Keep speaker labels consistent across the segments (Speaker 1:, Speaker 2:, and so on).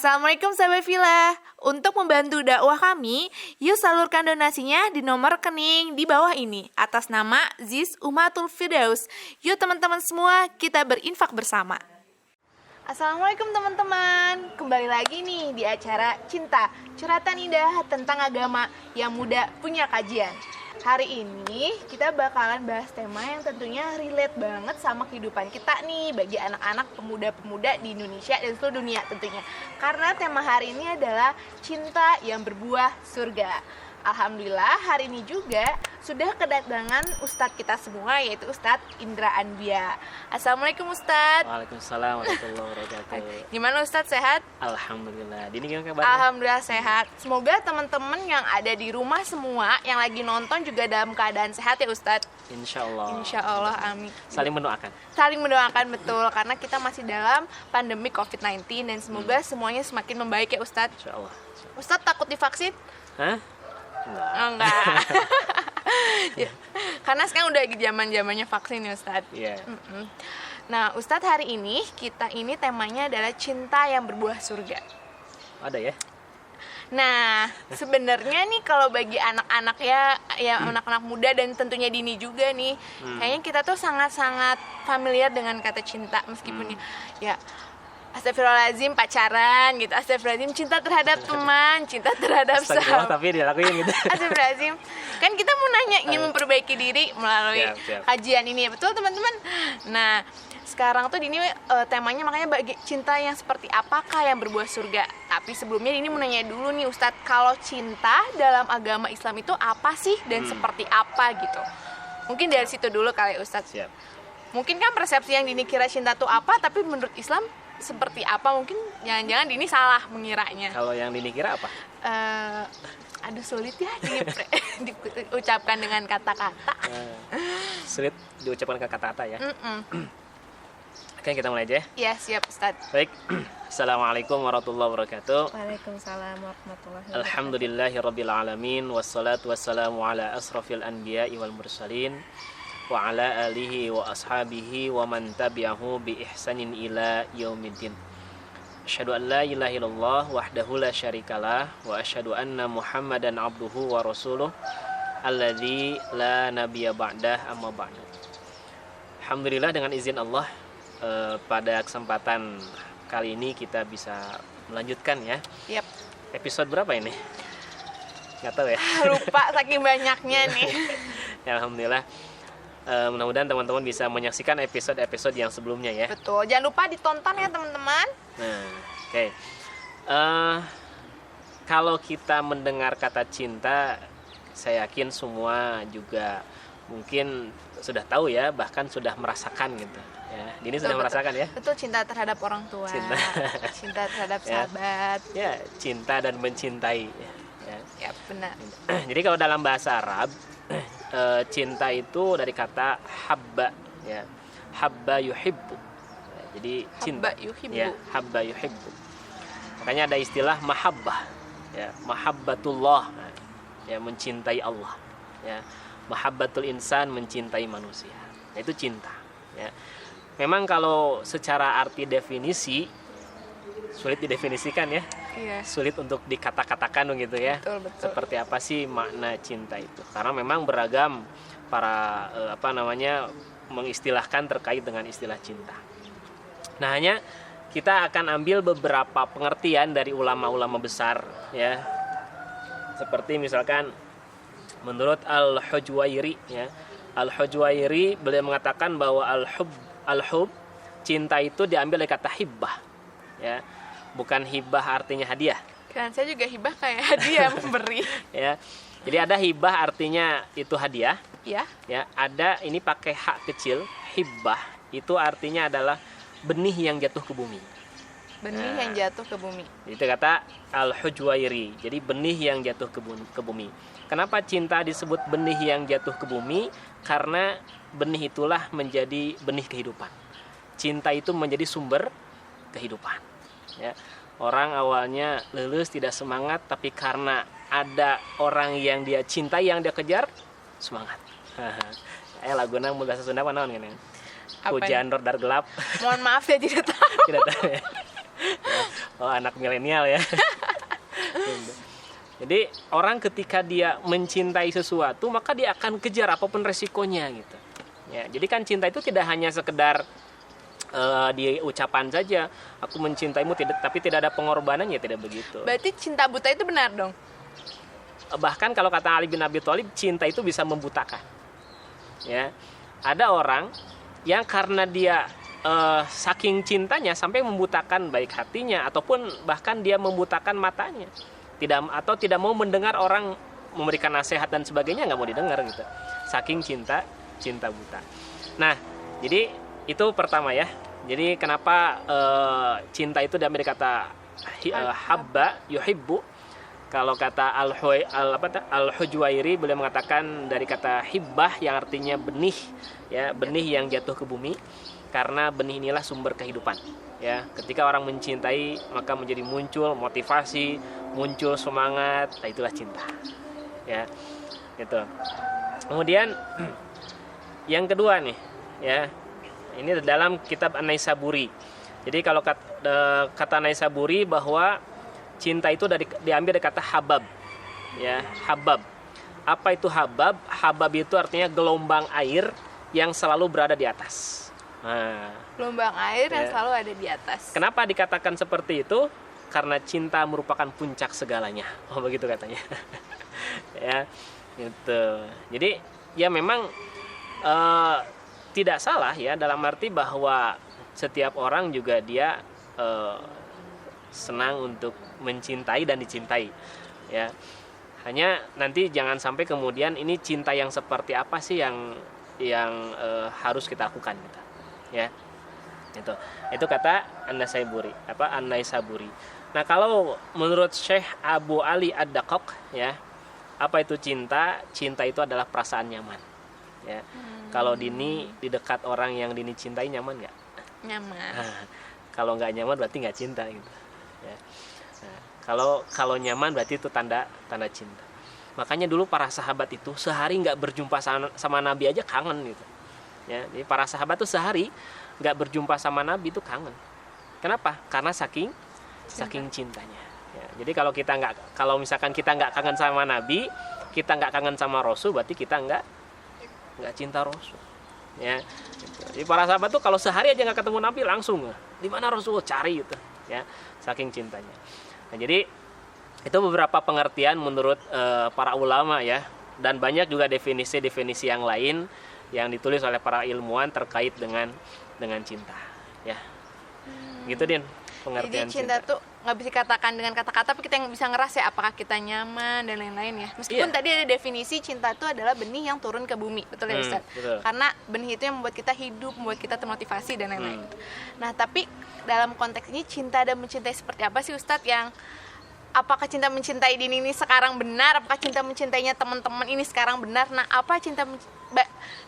Speaker 1: Assalamualaikum sahabat Villa. Untuk membantu dakwah kami, yuk salurkan donasinya di nomor rekening di bawah ini atas nama Ziz Umatul Firdaus. Yuk teman-teman semua, kita berinfak bersama. Assalamualaikum teman-teman. Kembali lagi nih di acara Cinta, curhatan indah tentang agama yang muda punya kajian. Hari ini kita bakalan bahas tema yang tentunya relate banget sama kehidupan kita nih bagi anak-anak pemuda-pemuda di Indonesia dan seluruh dunia tentunya. Karena tema hari ini adalah cinta yang berbuah surga. Alhamdulillah hari ini juga sudah kedatangan Ustadz kita semua, yaitu Ustadz Indra Anbia. Assalamualaikum Ustadz.
Speaker 2: Waalaikumsalam warahmatullahi wabarakatuh.
Speaker 1: Gimana Ustadz, sehat?
Speaker 2: Alhamdulillah. Dini gimana kabarnya?
Speaker 1: Alhamdulillah sehat. Semoga teman-teman yang ada di rumah semua yang lagi nonton juga dalam keadaan sehat ya Ustadz.
Speaker 2: Insya Allah.
Speaker 1: Insya Allah, amin.
Speaker 2: Saling mendoakan.
Speaker 1: Saling mendoakan, betul, karena kita masih dalam pandemi COVID-19 dan semoga semuanya semakin membaik ya Ustadz.
Speaker 2: Insya Allah.
Speaker 1: Ustadz takut divaksin?
Speaker 2: Hah?
Speaker 1: Enggak. Ya, karena sekarang udah zaman-zamannya vaksin ya Ustadz.
Speaker 2: Iya.
Speaker 1: Nah Ustadz, hari ini kita ini temanya adalah cinta yang berbuah surga.
Speaker 2: Ada ya?
Speaker 1: Nah, sebenarnya nih kalau bagi anak-anak ya anak-anak muda dan tentunya Dini juga nih, kayaknya kita tuh sangat-sangat familiar dengan kata cinta meskipun ya astagfirullahaladzim pacaran gitu, astagfirullahaladzim cinta terhadap teman, cinta terhadap sahabat.
Speaker 2: Tapi dilakuin gitu.
Speaker 1: Astagfirullahaladzim. Kan kita mau nanya ingin memperbaiki diri melalui
Speaker 2: Siap.
Speaker 1: kajian ini, betul teman-teman. Nah, sekarang tuh Dini temanya makanya bagi cinta yang seperti apakah yang berbuah surga. Tapi sebelumnya Dini mau nanya dulu nih Ustadz, kalau cinta dalam agama Islam itu apa sih dan seperti apa gitu? Mungkin dari situ dulu kali Ustadz.
Speaker 2: Siap.
Speaker 1: Mungkin kan persepsi yang Dini kira cinta itu apa, tapi menurut Islam seperti apa? Mungkin jangan-jangan Dini salah mengiranya.
Speaker 2: Kalau yang Dini kira apa?
Speaker 1: Aduh sulit ya diucapkan dengan kata-kata.
Speaker 2: Sulit diucapkan ke kata-kata ya. Oke, kita mulai aja ya.
Speaker 1: Ya siap Ustadz.
Speaker 2: Baik. Assalamualaikum warahmatullahi wabarakatuh.
Speaker 1: Waalaikumsalam warahmatullahi wabarakatuh.
Speaker 2: Alhamdulillahirabbil alamin wassalatu wassalamu ala asrofil anbiya'i wal mursalin wa ala alihi wa ashabihi wa man tabi'ahu bi ihsanin ila yaumiddin. Asyhadu an la ilaha illallah wahdahu la syarikalah wa asyhadu anna Muhammadan abduhu wa rasuluh alladzi la nabiyya ba'dah amma ba'du. Alhamdulillah, dengan izin Allah pada kesempatan kali ini kita bisa melanjutkan ya.
Speaker 1: Yap.
Speaker 2: Episode berapa ini? Nggak tahu ya.
Speaker 1: Lupa saking banyaknya nih.
Speaker 2: Ya, alhamdulillah. Mudah-mudahan teman-teman bisa menyaksikan episode-episode yang sebelumnya ya.
Speaker 1: Betul. Jangan lupa ditonton ya teman-teman.
Speaker 2: Nah, oke. Kalau kita mendengar kata cinta, saya yakin semua juga mungkin sudah tahu ya, bahkan sudah merasakan gitu. Ya, Dini sudah merasakan ya.
Speaker 1: Betul, cinta terhadap orang tua, cinta terhadap sahabat.
Speaker 2: Ya, cinta dan mencintai.
Speaker 1: Ya, benar.
Speaker 2: Jadi kalau dalam bahasa Arab, cinta itu dari kata habba ya. Habba yuhibbu. Ya, jadi cinta.
Speaker 1: Habba yuhibbu.
Speaker 2: Ya, habba yuhibbu. Makanya ada istilah mahabbah. Ya, mahabbatullah. Ya, mencintai Allah. Ya, mahabbatul insan, mencintai manusia. Nah, itu cinta, ya. Memang kalau secara arti definisi sulit didefinisikan ya.
Speaker 1: Iya.
Speaker 2: Sulit untuk dikata-katakan begitu ya.
Speaker 1: Betul.
Speaker 2: Seperti apa sih makna cinta itu? Karena memang beragam para mengistilahkan terkait dengan istilah cinta. Nah, hanya kita akan ambil beberapa pengertian dari ulama-ulama besar ya. Seperti misalkan menurut Al-Hujwairi ya. Al-Hujwairi beliau mengatakan bahwa al-hub cinta itu diambil dari kata hibbah ya. Bukan hibah artinya hadiah.
Speaker 1: Kan saya juga hibah kayak hadiah memberi.
Speaker 2: Ya. Jadi ada hibah artinya itu hadiah.
Speaker 1: Ya.
Speaker 2: Ya, ada ini pakai hak kecil, hibah itu artinya adalah benih yang jatuh ke bumi.
Speaker 1: Benih yang jatuh ke bumi.
Speaker 2: Itu kata Al-Hujwairi. Jadi benih yang jatuh ke bumi. Kenapa cinta disebut benih yang jatuh ke bumi? Karena benih itulah menjadi benih kehidupan. Cinta itu menjadi sumber kehidupan. Ya. Orang awalnya lulus tidak semangat, tapi karena ada orang yang dia cintai, yang dia kejar, semangat. Lagu nang mun bahasa Sunda apa naon kan? Hujan rodar gelap.
Speaker 1: Mohon maaf ya tidak tahu.
Speaker 2: Tidak tahu ya. Oh, anak milenial ya. Jadi orang ketika dia mencintai sesuatu maka dia akan kejar apapun resikonya gitu. Ya, jadi kan cinta itu tidak hanya sekedar di ucapan saja, aku mencintaimu tapi tidak ada pengorbanan, ya tidak begitu.
Speaker 1: Berarti cinta buta itu benar dong?
Speaker 2: Bahkan kalau kata Ali bin Abi Thalib, cinta itu bisa membutakan. Ya, ada orang yang karena dia saking cintanya sampai membutakan baik hatinya ataupun bahkan dia membutakan matanya, tidak mau mendengar orang memberikan nasihat dan sebagainya, nggak mau didengar gitu, saking cinta buta. Nah, jadi itu pertama ya. Jadi kenapa cinta itu diambil kata habba yuhibbu. Kalau kata Al-Hujwairi beliau mengatakan dari kata hibbah yang artinya benih, ya, benih yang jatuh ke bumi, karena benih inilah sumber kehidupan. Ya, ketika orang mencintai maka menjadi muncul motivasi, muncul semangat, nah itulah cinta. Ya, gitu. Kemudian yang kedua nih, ya, ini dalam kitab An-Naisaburi. Jadi kalau kata Naisaburi bahwa cinta itu diambil dari kata habab. Ya, habab. Apa itu habab? Habab itu artinya gelombang air yang selalu berada di atas. Nah,
Speaker 1: Gelombang air yang selalu ada di atas.
Speaker 2: kenapa dikatakan seperti itu? Karena cinta merupakan puncak segalanya. Oh, begitu katanya. Ya, gitu. Jadi ya memang tidak salah ya, dalam arti bahwa setiap orang juga dia senang untuk mencintai dan dicintai. Ya. Hanya nanti jangan sampai kemudian ini cinta yang seperti apa sih yang harus kita lakukan gitu. Ya. Itu kata An-Naisaburi. Nah, kalau menurut Syekh Abu Ali Ad-Daqqaq, ya, apa itu cinta? Cinta itu adalah perasaan nyaman. Ya. Kalau Dini di dekat orang yang Dini cintai nyaman nggak?
Speaker 1: Nyaman.
Speaker 2: Nah, kalau nggak nyaman berarti nggak cinta gitu. Ya. Nah, kalau nyaman berarti itu tanda cinta. Makanya dulu para sahabat itu sehari nggak berjumpa sama Nabi aja kangen gitu. Ya, jadi para sahabat tuh sehari nggak berjumpa sama Nabi itu kangen. Kenapa? Karena saking cintanya. Ya, jadi kalau misalkan kita nggak kangen sama Nabi, kita nggak kangen sama Rasul, berarti kita nggak cinta Rasul. Ya, gitu. Jadi para sahabat tuh kalau sehari aja nggak ketemu Nabi langsung di mana Rasul, cari gitu. Ya, saking cintanya. Nah, jadi itu beberapa pengertian menurut para ulama ya, dan banyak juga definisi yang lain yang ditulis oleh para ilmuwan terkait dengan cinta. Ya, gitu Din. Pengertian
Speaker 1: Jadi cinta tuh nggak bisa dikatakan dengan kata-kata, tapi kita yang bisa ngerasa ya apakah kita nyaman dan lain-lain ya. Meskipun tadi ada definisi cinta itu adalah benih yang turun ke bumi, betul ya Ustaz?
Speaker 2: Betul.
Speaker 1: Karena benih itu yang membuat kita hidup, membuat kita termotivasi dan lain-lain. Nah, tapi dalam konteks ini cinta dan mencintai seperti apa sih Ustaz? Yang apakah cinta mencintai Dini ini sekarang benar? Apakah cinta mencintainya teman-teman ini sekarang benar? Nah,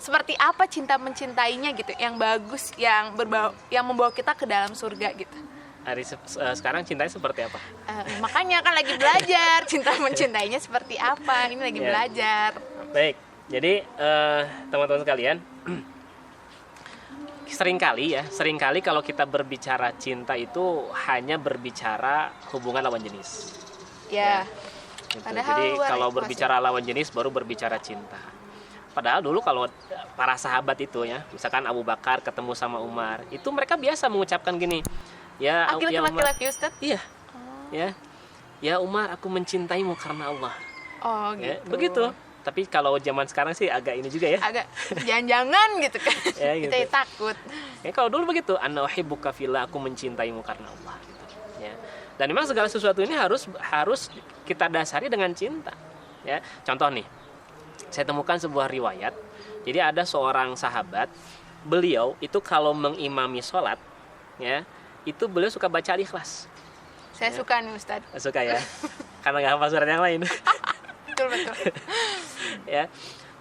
Speaker 1: seperti apa cinta mencintainya gitu? Yang bagus, yang membawa kita ke dalam surga gitu.
Speaker 2: Sekarang cintanya seperti apa?
Speaker 1: Makanya kan lagi belajar cinta mencintainya seperti apa. Ini lagi belajar.
Speaker 2: Baik, jadi teman-teman sekalian, seringkali kalau kita berbicara cinta itu hanya berbicara hubungan lawan jenis.
Speaker 1: Ya.
Speaker 2: Gitu.
Speaker 1: Padahal
Speaker 2: Jadi
Speaker 1: luar
Speaker 2: kalau
Speaker 1: itu
Speaker 2: berbicara lawan jenis baru berbicara cinta. Padahal dulu kalau para sahabat itu ya, misalkan Abu Bakar ketemu sama Umar, itu mereka biasa mengucapkan gini. Ya,
Speaker 1: Laki-laki Ustaz?
Speaker 2: Iya. Ya Umar, aku mencintaimu karena Allah.
Speaker 1: Oh, gitu.
Speaker 2: Ya, begitu. Tapi kalau zaman sekarang sih agak ini juga ya.
Speaker 1: Agak jangan-jangan gitu kan.
Speaker 2: Ya, gitu.
Speaker 1: Kita takut.
Speaker 2: Ya, kalau dulu begitu, ana uhibbuka fillah, aku mencintaimu karena Allah gitu. Ya. Dan memang segala sesuatu ini harus kita dasari dengan cinta. Ya. Contoh nih. Saya temukan sebuah riwayat. Jadi ada seorang sahabat, beliau itu kalau mengimami sholat, ya, itu beliau suka baca Al-Ikhlas.
Speaker 1: Saya suka nih Ustaz.
Speaker 2: Suka ya, karena nggak hafal surat yang lain.
Speaker 1: Betul.
Speaker 2: Ya,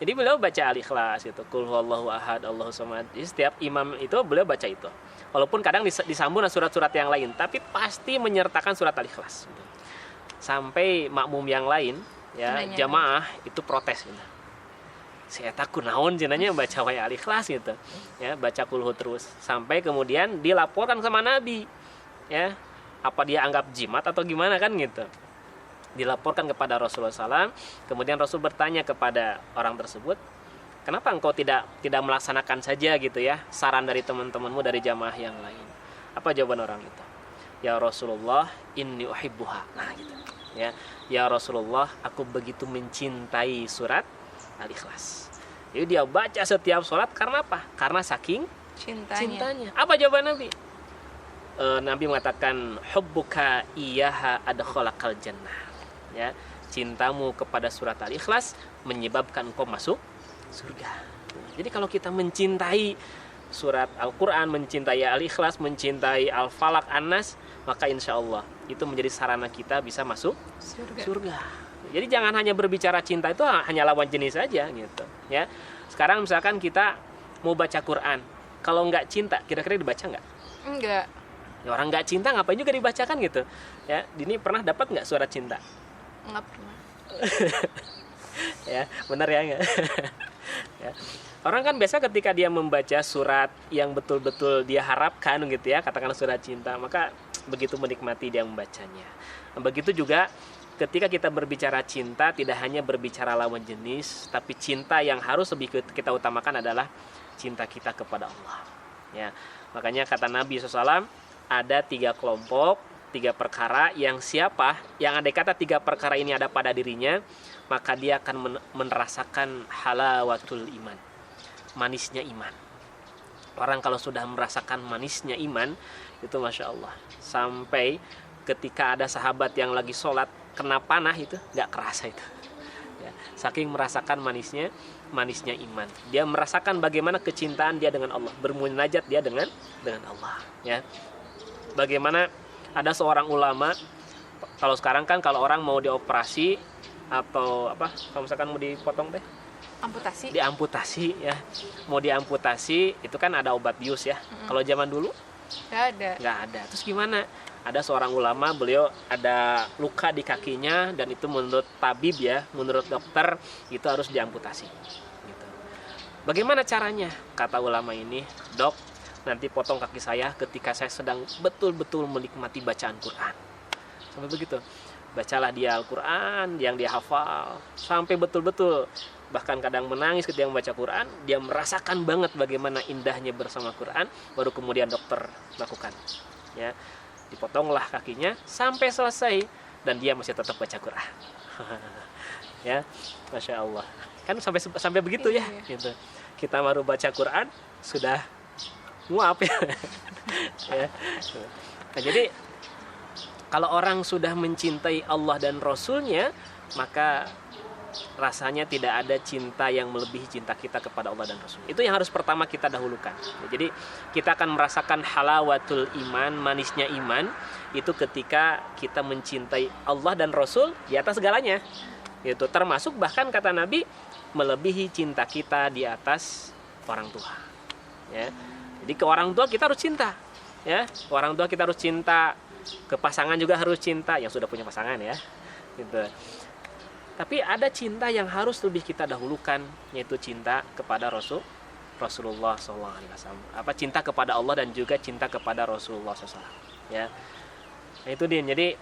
Speaker 2: jadi beliau baca Al-Ikhlas gitu, Qul huwallahu ahad, Allahus samad. Jadi setiap imam itu beliau baca itu. Walaupun kadang disambung dengan surat-surat yang lain, tapi pasti menyertakan surat Al-Ikhlas. Gitu. Sampai makmum yang lain, ya, jamaah itu protes gitu. Saya takut naon jenanya baca wa Al-Ikhlas gitu. Ya, baca kulhu terus sampai kemudian dilaporkan sama Nabi. Ya. Apa dia anggap jimat atau gimana kan gitu. Dilaporkan kepada Rasulullah SAW. Kemudian Rasul bertanya kepada orang tersebut, kenapa engkau tidak melaksanakan saja gitu ya saran dari teman-temanmu dari jamaah yang lain? Apa jawaban orang itu? Ya Rasulullah, inni uhibbuha. Nah gitu ya. Ya Rasulullah, aku begitu mencintai surat Al-Ikhlas. Jadi dia baca setiap sholat karena apa? Karena saking cintanya. Apa jawaban Nabi? Nabi mengatakan, hubbuka iyyaha adkhalakal jannah. Ya, cintamu kepada surat Al-Ikhlas menyebabkan engkau masuk surga. Jadi kalau kita mencintai surat Al-Quran, mencintai Al-Ikhlas, mencintai Al-Falaq, An-Nas, maka insya Allah itu menjadi sarana kita bisa masuk surga. Jadi jangan hanya berbicara cinta itu hanya lawan jenis saja gitu ya. Sekarang misalkan kita mau baca Quran, kalau nggak cinta kira-kira dibaca nggak?
Speaker 1: Enggak.
Speaker 2: Ya, orang nggak cinta ngapain juga dibacakan gitu ya. Dini pernah dapat nggak surat cinta?
Speaker 1: Enggak pernah.
Speaker 2: Ya benar ya nggak? Ya. Orang kan biasa ketika dia membaca surat yang betul-betul dia harapkan gitu ya, katakanlah surat cinta, maka begitu menikmati dia membacanya. Nah, begitu juga ketika kita berbicara cinta, tidak hanya berbicara lawan jenis, tapi cinta yang harus lebih kita utamakan adalah cinta kita kepada Allah. Ya, makanya kata Nabi SAW, ada 3 kelompok, 3 perkara yang siapa, yang andai kata 3 perkara ini ada pada dirinya, maka dia akan merasakan halawatul iman, manisnya iman. Orang kalau sudah merasakan manisnya iman, itu Masya Allah, sampai ketika ada sahabat yang lagi sholat kena panah itu nggak kerasa itu ya, saking merasakan manisnya iman. Dia merasakan bagaimana kecintaan dia dengan Allah, bermunajat dia dengan Allah ya. Bagaimana ada seorang ulama, kalau sekarang kan kalau orang mau dioperasi atau apa, kalau misalkan mau dipotong teh diamputasi ya, mau diamputasi itu kan ada obat bius ya. Kalau zaman dulu nggak ada. Terus gimana? Ada seorang ulama, beliau ada luka di kakinya dan itu menurut tabib ya, menurut dokter itu harus diamputasi gitu. Bagaimana caranya? Kata ulama ini, dok, nanti potong kaki saya ketika saya sedang betul-betul menikmati bacaan Quran. Sampai begitu, bacalah dia Al-Quran yang dia hafal sampai betul-betul, bahkan kadang menangis ketika membaca Quran. Dia merasakan banget bagaimana indahnya bersama Quran. Baru kemudian dokter lakukan ya, dipotonglah kakinya sampai selesai dan dia masih tetap baca Quran. Ya, Masya Allah, kan sampai begitu ya gitu. Kita baru baca Quran sudah nguap ya. Ya. Nah, jadi kalau orang sudah mencintai Allah dan Rasulnya, maka rasanya tidak ada cinta yang melebihi cinta kita kepada Allah dan Rasul. Itu yang harus pertama kita dahulukan. Jadi kita akan merasakan halawatul iman, manisnya iman, itu ketika kita mencintai Allah dan Rasul di atas segalanya. Itu termasuk bahkan kata Nabi, melebihi cinta kita di atas orang tua. Ya. Jadi ke orang tua kita harus cinta. Ya, ke orang tua kita harus cinta. Ke pasangan juga harus cinta, yang sudah punya pasangan ya. Gitu. Tapi ada cinta yang harus lebih kita dahulukan, yaitu cinta kepada Rasulullah SAW. Cinta kepada Allah dan juga cinta kepada Rasulullah SAW. Ya, nah, itu dia. Jadi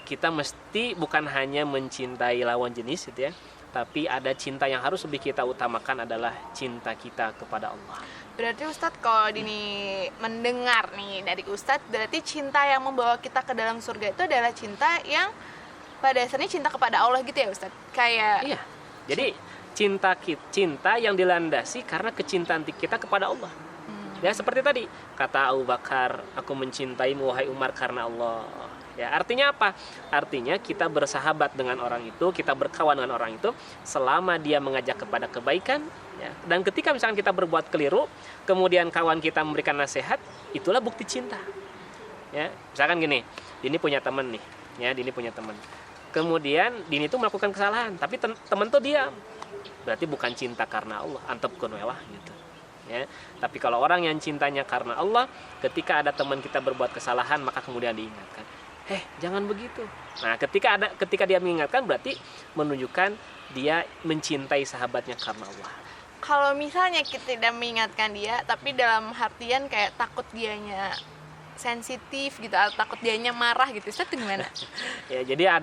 Speaker 2: kita mesti bukan hanya mencintai lawan jenis, gitu ya. Tapi ada cinta yang harus lebih kita utamakan adalah cinta kita kepada Allah.
Speaker 1: Berarti Ustadz, kalau Dini mendengar nih dari Ustadz, berarti cinta yang membawa kita ke dalam surga itu adalah cinta yang pada dasarnya cinta kepada Allah gitu ya Ustadz? Kayak
Speaker 2: iya. Jadi cinta yang dilandasi karena kecintaan kita kepada Allah. Ya seperti tadi kata Abu Bakar, aku mencintaimu wahai Umar karena Allah. Ya, artinya apa? Artinya kita bersahabat dengan orang itu, kita berkawan dengan orang itu selama dia mengajak kepada kebaikan ya. Dan ketika misalkan kita berbuat keliru, kemudian kawan kita memberikan nasihat, itulah bukti cinta. Ya, misalkan gini, Dini punya teman nih, ya, Dini punya teman. Kemudian Dini itu melakukan kesalahan, tapi teman tuh diam. Berarti bukan cinta karena Allah, antepkeun welah gitu. Ya, tapi kalau orang yang cintanya karena Allah, ketika ada teman kita berbuat kesalahan, maka kemudian diingatkan, jangan begitu. Nah, ketika dia mengingatkan, berarti menunjukkan dia mencintai sahabatnya karena Allah.
Speaker 1: Kalau misalnya kita tidak mengingatkan dia, tapi dalam artian kayak takut dianya sensitif gitu atau takut dianya marah gitu, Ustaz itu gimana?
Speaker 2: Ya, jadi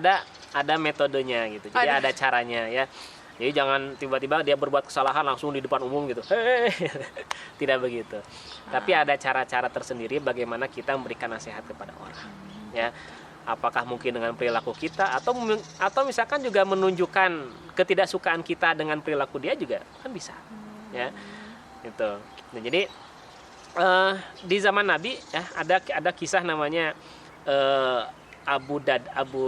Speaker 2: ada metodenya gitu. Jadi ada caranya ya. Jadi jangan tiba-tiba dia berbuat kesalahan langsung di depan umum gitu. Tidak begitu. Tapi ada cara-cara tersendiri bagaimana kita memberikan nasihat kepada orang. Ya. Apakah mungkin dengan perilaku kita atau misalkan juga menunjukkan ketidaksukaan kita dengan perilaku dia juga kan bisa. Ya. Gitu. Nah, jadi di zaman Nabi ya ada kisah namanya Abu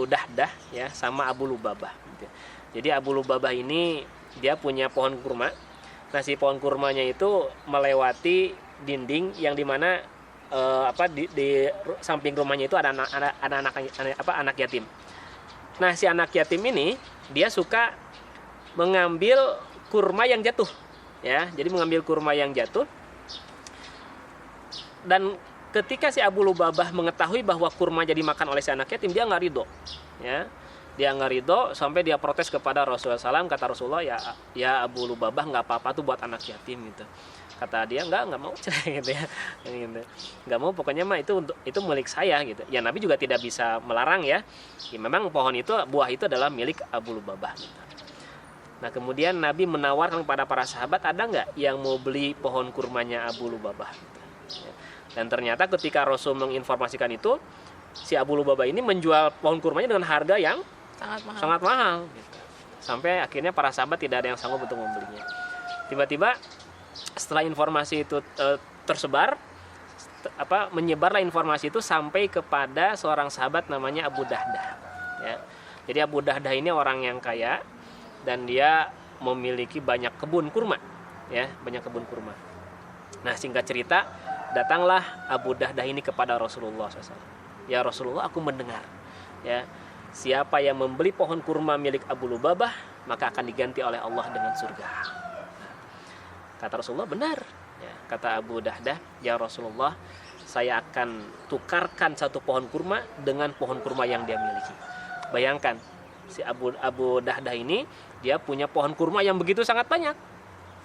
Speaker 2: Dahdah ya sama Abu Lubabah gitu. Jadi Abu Lubabah ini dia punya pohon kurma. Nah, si pohon kurmanya itu melewati dinding yang dimana di samping rumahnya itu ada anak yatim. Nah, si anak yatim ini dia suka mengambil kurma yang jatuh ya. Jadi mengambil kurma yang jatuh. Dan ketika si Abu Lubabah mengetahui bahwa kurma jadi makan oleh si anak yatim, dia nggak ridho ya. Dia nggak ridho sampai dia protes kepada Rasulullah SAW. Kata Rasulullah, ya Abu Lubabah nggak apa-apa tuh buat anak yatim gitu. Kata dia nggak mau gitu ya, gitu. Nggak mau, pokoknya mah itu milik saya gitu. Ya Nabi juga tidak bisa melarang ya. Memang buah itu adalah milik Abu Lubabah gitu. Nah, kemudian Nabi menawarkan kepada para sahabat, ada nggak yang mau beli pohon kurmanya Abu Lubabah gitu. Dan ternyata ketika Rasul menginformasikan itu, si Abu Lubabah ini menjual pohon kurmanya dengan harga yang sangat mahal gitu. Sampai akhirnya para sahabat tidak ada yang sanggup untuk membelinya. Tiba-tiba setelah informasi itu tersebar, menyebarlah informasi itu sampai kepada seorang sahabat namanya Abu Dahdah ya. Jadi Abu Dahdah ini orang yang kaya dan dia memiliki banyak kebun kurma ya, banyak kebun kurma. Nah, singkat cerita, datanglah Abu Dahdah ini kepada Rasulullah SAW. Ya Rasulullah, aku mendengar ya, siapa yang membeli pohon kurma milik Abu Lubabah maka akan diganti oleh Allah dengan surga. Kata Rasulullah, benar ya. Kata Abu Dahdah, ya Rasulullah, saya akan tukarkan satu pohon kurma dengan pohon kurma yang dia miliki. Bayangkan, si Abu Dahdah ini dia punya pohon kurma yang begitu sangat banyak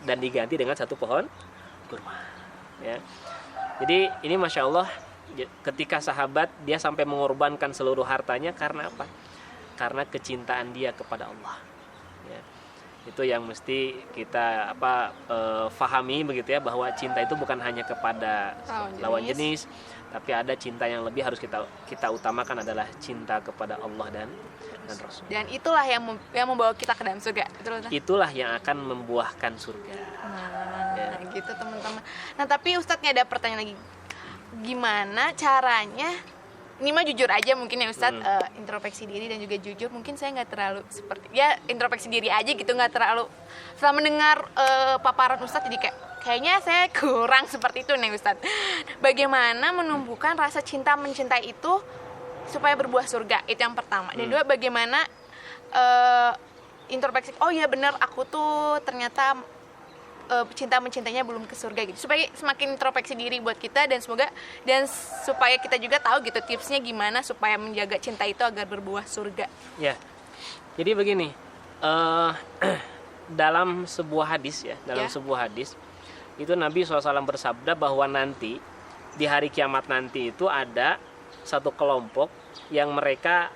Speaker 2: dan diganti dengan satu pohon kurma ya. Jadi ini Masya Allah, ketika sahabat dia sampai mengorbankan seluruh hartanya karena apa? Karena kecintaan dia kepada Allah ya. Itu yang mesti kita fahami begitu ya, bahwa cinta itu bukan hanya kepada lawan jenis, tapi ada cinta yang lebih harus kita utamakan, adalah cinta kepada Allah dan Rasul.
Speaker 1: Dan itulah yang membawa kita ke dalam surga.
Speaker 2: Itulah yang akan membuahkan surga.
Speaker 1: Gitu teman-teman. Nah, tapi Ustadznya ada pertanyaan lagi. Gimana caranya? Ini mah jujur aja mungkin ya Ustadz, introspeksi diri dan juga jujur. Mungkin saya nggak terlalu seperti ya introspeksi diri aja gitu, nggak terlalu. Setelah mendengar paparan Ustadz jadi kayaknya saya kurang seperti itu nih Ustadz. Bagaimana menumbuhkan rasa cinta mencintai itu supaya berbuah surga, itu yang pertama. Dan dua, bagaimana introspeksi, oh iya benar aku tuh ternyata cinta mencintainya belum ke surga gitu, supaya semakin introspeksi diri buat kita, dan supaya kita juga tahu gitu tipsnya gimana supaya menjaga cinta itu agar berbuah surga
Speaker 2: ya. Jadi begini, dalam sebuah hadis sebuah hadis itu Nabi SAW bersabda bahwa nanti di hari kiamat nanti itu ada satu kelompok yang mereka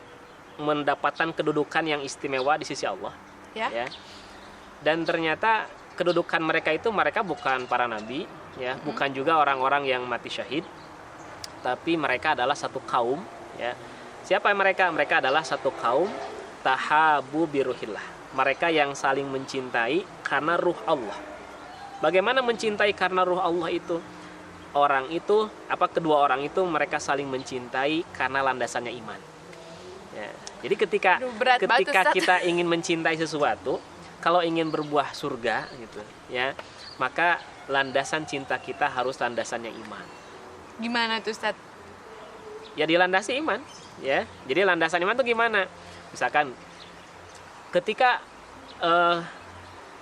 Speaker 2: mendapatkan kedudukan yang istimewa di sisi Allah ya. Dan ternyata kedudukan mereka itu, mereka bukan para nabi ya, bukan juga orang-orang yang mati syahid, tapi mereka adalah satu kaum ya. Siapa mereka? Mereka adalah satu kaum tahabu biruhillah. Mereka yang saling mencintai karena ruh Allah. Bagaimana mencintai karena ruh Allah itu? Kedua orang itu mereka saling mencintai karena landasannya iman ya. Jadi ketika kita ingin mencintai sesuatu, kalau ingin berbuah surga gitu ya, maka landasan cinta kita harus landasannya iman.
Speaker 1: Gimana tuh Ustaz?
Speaker 2: Ya dilandasi iman ya. Jadi landasan iman tuh gimana? Misalkan ketika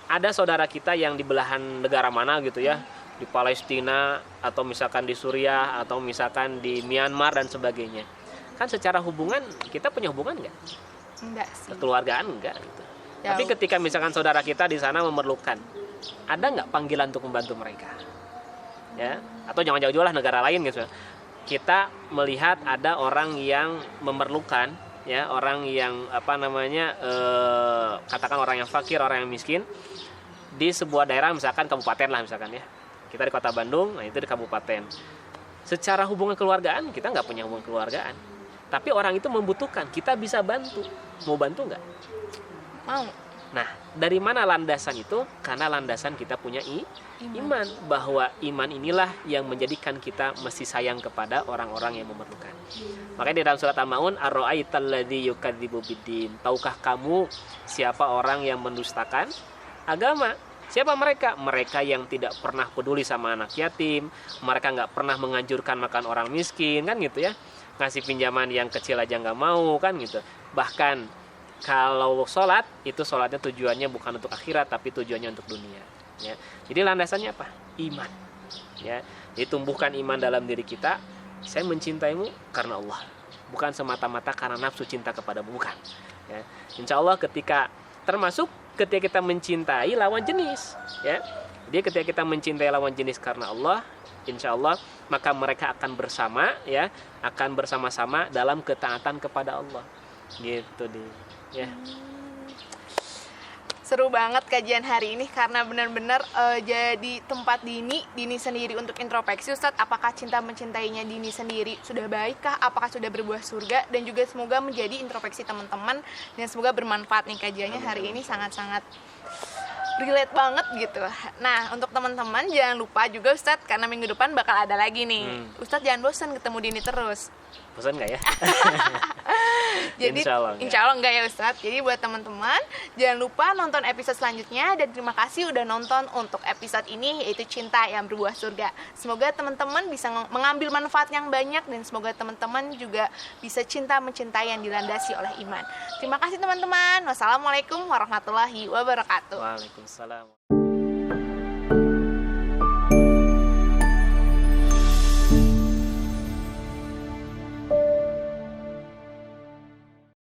Speaker 2: ada saudara kita yang di belahan negara mana gitu ya, di Palestina atau misalkan di Suriah atau misalkan di Myanmar dan sebagainya, kan secara hubungan kita punya hubungan nggak?
Speaker 1: Enggak sih.
Speaker 2: Kekeluargaan enggak gitu. Tapi ketika misalkan saudara kita di sana memerlukan, ada nggak panggilan untuk membantu mereka? Ya, atau jangan jauh-jauh lah negara lain gitu. kita melihat ada orang yang memerlukan, ya, orang yang katakan orang yang fakir, orang yang miskin di sebuah daerah, misalkan kabupaten lah misalkan ya. Kita di kota Bandung, nah itu di kabupaten. Secara hubungan keluargaan kita nggak punya hubungan keluargaan, tapi orang itu membutuhkan, kita bisa bantu. Mau bantu nggak?
Speaker 1: Mau.
Speaker 2: Nah, dari mana landasan itu? Karena landasan kita punya iman, bahwa iman inilah yang menjadikan kita mesti sayang kepada orang-orang yang memerlukan. Makanya di dalam surat Al-Maun, ar-ra'aital ladzi yukadzibu biddin. Tahukah kamu siapa orang yang mendustakan agama? Siapa mereka? Mereka yang tidak pernah peduli sama anak yatim, mereka nggak pernah menganjurkan makan orang miskin, kan gitu ya. Ngasih pinjaman yang kecil aja nggak mau, kan gitu. Bahkan kalau sholat, itu sholatnya tujuannya bukan untuk akhirat, tapi tujuannya untuk dunia. Ya. Jadi landasannya apa? Iman. Ya. Jadi tumbuhkan iman dalam diri kita. Saya mencintaimu karena Allah, bukan semata-mata karena nafsu cinta kepadamu, bukan. Ya. Insya Allah ketika kita mencintai lawan jenis, ya. Jadi ketika kita mencintai lawan jenis karena Allah, insya Allah maka mereka akan bersama, ya, akan bersama-sama dalam ketaatan kepada Allah. Gitu deh. Ya.
Speaker 1: Seru banget kajian hari ini karena benar-benar jadi tempat Dini sendiri untuk introspeksi. Ustadz, apakah cinta mencintainya Dini sendiri sudah baikkah? Apakah sudah berbuah surga? Dan juga semoga menjadi introspeksi teman-teman dan semoga bermanfaat nih kajiannya hari ini, sangat-sangat relate banget gitu. Nah, untuk teman-teman jangan lupa juga Ustadz, karena minggu depan bakal ada lagi nih. Ustadz jangan bosan ketemu Dini terus.
Speaker 2: Bosan nggak ya?
Speaker 1: Jadi insya Allah enggak ya Ustadz. Jadi buat teman-teman jangan lupa nonton episode selanjutnya, dan terima kasih udah nonton untuk episode ini, yaitu Cinta yang Berbuah Surga. Semoga teman-teman bisa mengambil manfaat yang banyak, dan semoga teman-teman juga bisa cinta mencintai yang dilandasi oleh iman. Terima kasih teman-teman. Wassalamualaikum warahmatullahi wabarakatuh.
Speaker 2: Waalaikumsalam.